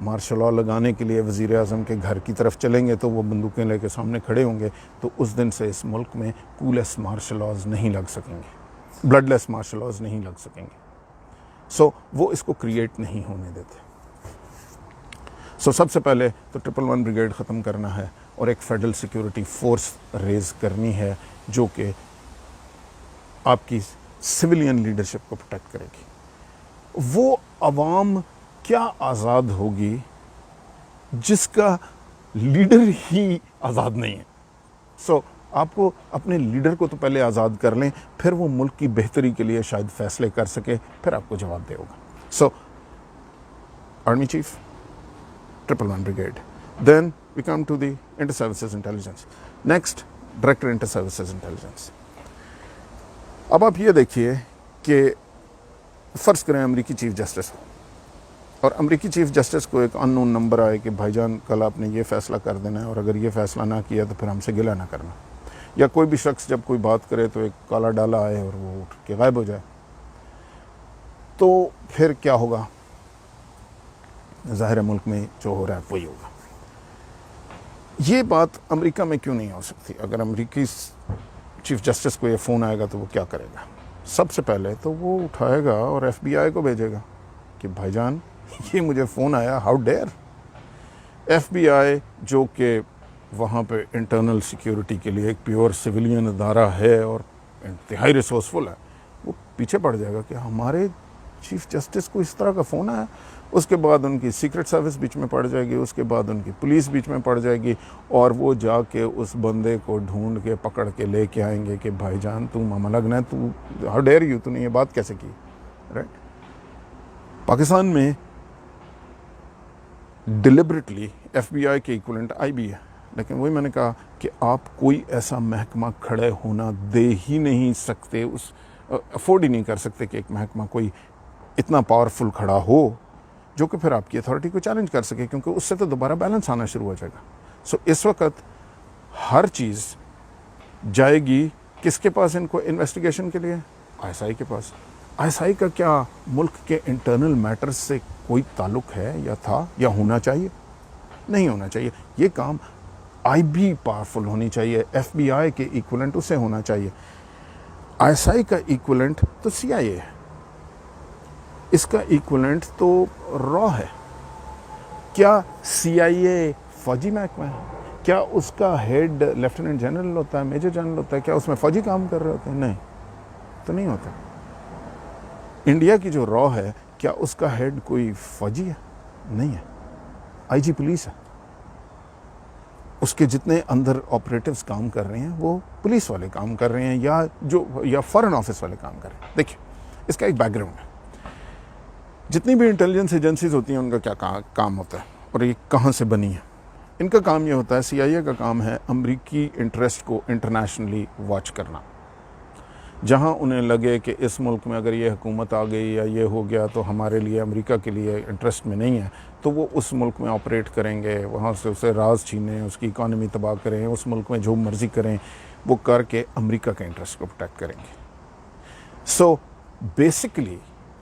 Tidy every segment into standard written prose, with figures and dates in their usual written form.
Martial law لگانے کے لیے وزیر اعظم کے گھر کی طرف چلیں گے تو وہ بندوقیں لے کے سامنے کھڑے ہوں گے، تو اس دن سے اس ملک میں کولس مارشل لاز نہیں لگ سکیں گے، بلڈ لیس مارشل لاز نہیں لگ سکیں گے. سو وہ اس کو کریٹ نہیں ہونے دیتے. سو سب سے پہلے تو 111 بریگیڈ ختم کرنا ہے اور ایک فیڈرل سیکیورٹی فورس ریز کرنی ہے جو کہ آپ کی سویلین لیڈرشپ کو پروٹیکٹ کرے گی. وہ عوام کیا آزاد ہوگی جس کا لیڈر ہی آزاد نہیں ہے. سو آپ کو اپنے لیڈر کو تو پہلے آزاد کر لیں، پھر وہ ملک کی بہتری کے لیے شاید فیصلے کر سکے، پھر آپ کو جواب دے ہوگا. So army chief, 111 brigade. Then we come to the inter services intelligence. Next director inter services intelligence. اب آپ یہ دیکھیے کہ فرض کریں امریکی چیف جسٹس ہو اور امریکی چیف جسٹس کو ایک ان نون نمبر آئے کہ بھائی جان کل آپ نے یہ فیصلہ کر دینا ہے اور اگر یہ فیصلہ نہ کیا تو پھر ہم سے گلہ نہ کرنا. یا کوئی بھی شخص جب کوئی بات کرے تو ایک کالا ڈالا آئے اور وہ اٹھ کے غائب ہو جائے، تو پھر کیا ہوگا؟ ظاہر ملک میں جو ہو رہا ہے وہی ہوگا. یہ بات امریکہ میں کیوں نہیں ہو سکتی؟ اگر امریکی چیف جسٹس کو یہ فون آئے گا تو وہ کیا کرے گا؟ سب سے پہلے تو وہ اٹھائے گا اور ایف بی آئی کو بھیجے گا کہ بھائی جان یہ مجھے فون آیا، ہاؤ ڈیئر. ایف بی آئی جو کہ وہاں پہ انٹرنل سیکیورٹی کے لیے ایک پیور سویلین ادارہ ہے اور انتہائی ریسورسفل ہے، وہ پیچھے پڑ جائے گا کہ ہمارے چیف جسٹس کو اس طرح کا فون آیا. اس کے بعد ان کی سیکرٹ سروس بیچ میں پڑ جائے گی، اس کے بعد ان کی پولیس بیچ میں پڑ جائے گی اور وہ جا کے اس بندے کو ڈھونڈ کے پکڑ کے لے کے آئیں گے کہ بھائی جان تو ماما لگنا ہے، تو ہاؤ ڈیئر یو، تو نے یہ بات کیسے کی. رائٹ. پاکستان میں ڈیلیبریٹلی ایف بی آئی کے ایکولنٹ آئی بی ہے، لیکن وہی میں نے کہا کہ آپ کوئی ایسا محکمہ کھڑے ہونا دے ہی نہیں سکتے، افورڈ ہی نہیں کر سکتے کہ ایک محکمہ کوئی اتنا پاورفل کھڑا ہو جو کہ پھر آپ کی اتھارٹی کو چیلنج کر سکے، کیونکہ اس سے تو دوبارہ بیلنس آنا شروع ہو جائے گا. سو اس وقت ہر چیز جائے گی کس کے پاس ان کو انویسٹیگیشن کے لیے؟ آئی ایس آئی کے پاس. آئی ایس آئی کا کیا ملک کے انٹرنل میٹرز سے کوئی تعلق ہے یا تھا یا ہونا چاہیے؟ نہیں ہونا چاہیے. یہ کام آئی بی پاورفل ہونی چاہیے، ایف بی آئی کے ایکولنٹ اسے ہونا چاہیے. آئی ایس آئی کا ایکولنٹ تو سی آئی اے ہے، اس کا ایکولنٹ تو را ہے. کیا سی آئی اے فوجی محکمہ ہے؟ کیا اس کا ہیڈ لیفٹیننٹ جنرل ہوتا ہے، میجر جنرل ہوتا ہے؟ کیا اس میں فوجی کام کر رہے ہوتے ہیں؟ نہیں، تو نہیں ہوتا. انڈیا کی جو را ہے کیا اس کا ہیڈ کوئی فوجی ہے؟ نہیں ہے، آئی جی پولیس ہے. اس کے جتنے اندر آپریٹیوز کام کر رہے ہیں وہ پولیس والے کام کر رہے ہیں یا فارن آفس والے کام کر رہے ہیں. دیکھیں اس کا ایک بیک گراؤنڈ ہے. جتنی بھی انٹیلیجنس ایجنسیز ہوتی ہیں ان کا کیا کام ہوتا ہے اور یہ کہاں سے بنی ہے؟ ان کا کام یہ ہوتا ہے، سی آئی اے کا کام ہے امریکی انٹرسٹ کو انٹرنیشنلی واچ کرنا. جہاں انہیں لگے کہ اس ملک میں اگر یہ حکومت آ گئی یا یہ ہو گیا تو ہمارے لیے امریکہ کے لیے انٹرسٹ میں نہیں ہے، تو وہ اس ملک میں آپریٹ کریں گے، وہاں سے اسے راز چھینیں، اس کی اکانومی تباہ کریں، اس ملک میں جو مرضی کریں وہ کر کے امریکہ کے انٹرسٹ کو پروٹیکٹ کریں گے. سو بیسکلی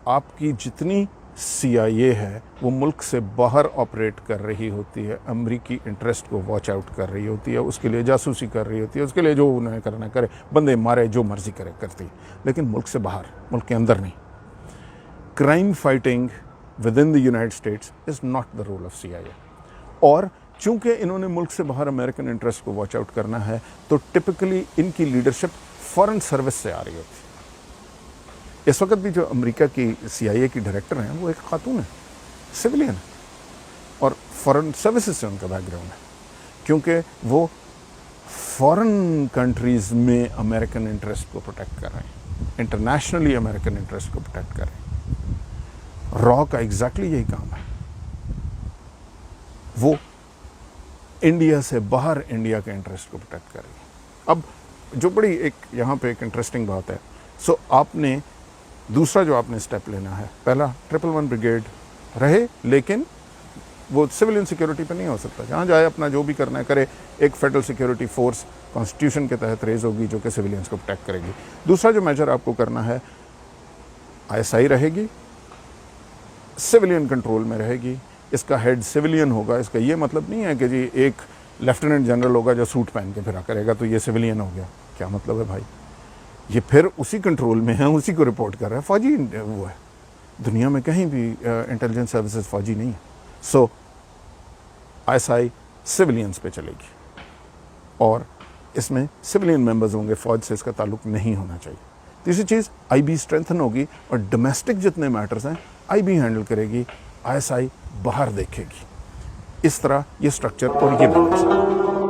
آپ کی جتنی سی آئی اے ہے وہ ملک سے باہر آپریٹ کر رہی ہوتی ہے، امریکی انٹرسٹ کو واچ آؤٹ کر رہی ہوتی ہے، اس کے لیے جاسوسی کر رہی ہوتی ہے، اس کے لیے جو انہیں کرنا کرے، بندے مارے، جو مرضی کرے کرتی ہے، لیکن ملک سے باہر، ملک کے اندر نہیں. Crime fighting within the United States is not the role of C I A. اور چونکہ انہوں نے ملک سے باہر امریکن انٹرسٹ کو واچ آؤٹ کرنا ہے تو ٹپکلی ان کی لیڈرشپ فارن سروس سے آ رہی ہوتی ہے. اس وقت بھی جو امریکہ کی سی آئی اے کی ڈائریکٹر ہیں وہ ایک خاتون ہے، سویلین ہے، اور فارن سروسز سے ان کا بیک گراؤنڈ ہے، کیونکہ وہ فارن کنٹریز میں امریکن انٹرسٹ کو پروٹیکٹ کر رہے ہیں، انٹرنیشنلی امریکن انٹرسٹ کو پروٹیکٹ کر رہے ہیں. را کا ایگزیکٹلی یہی کام ہے، وہ انڈیا سے باہر انڈیا کے انٹرسٹ کو پروٹیکٹ کر رہی ہے. اب جو بڑی ایک یہاں پہ ایک انٹرسٹنگ بات ہے، سو آپ نے دوسرا جو آپ نے اسٹیپ لینا ہے، پہلا 111 بریگیڈ رہے لیکن وہ سویلین سیکیورٹی پہ نہیں ہو سکتا، جہاں جائے اپنا جو بھی کرنا ہے کرے. ایک فیڈرل سیکیورٹی فورس کانسٹیٹیوشن کے تحت ریز ہوگی جو کہ سویلینز کو پروٹیکٹ کرے گی. دوسرا جو میجر آپ کو کرنا ہے، آئی ایس آئی رہے گی، سویلین کنٹرول میں رہے گی، اس کا ہیڈ سویلین ہوگا. اس کا یہ مطلب نہیں ہے کہ جی ایک لیفٹیننٹ جنرل ہوگا جو سوٹ پہن کے پھرا کرے گا تو یہ سویلین ہو گیا. کیا مطلب ہے بھائی؟ یہ پھر اسی کنٹرول میں ہے, اسی کو رپورٹ کر رہا ہے. فوجی وہ ہے, دنیا میں کہیں بھی انٹیلیجنس سروسز فوجی نہیں ہے. سو ISI سویلینس پہ چلے گی اور اس میں سویلین ممبرز ہوں گے, فوج سے اس کا تعلق نہیں ہونا چاہیے. تیسری چیز IB اسٹرینتھن ہوگی اور ڈومیسٹک جتنے میٹرز ہیں IB ہینڈل کرے گی, ISI باہر دیکھے گی. اس طرح یہ سٹرکچر اور یہ بیلنس ہے.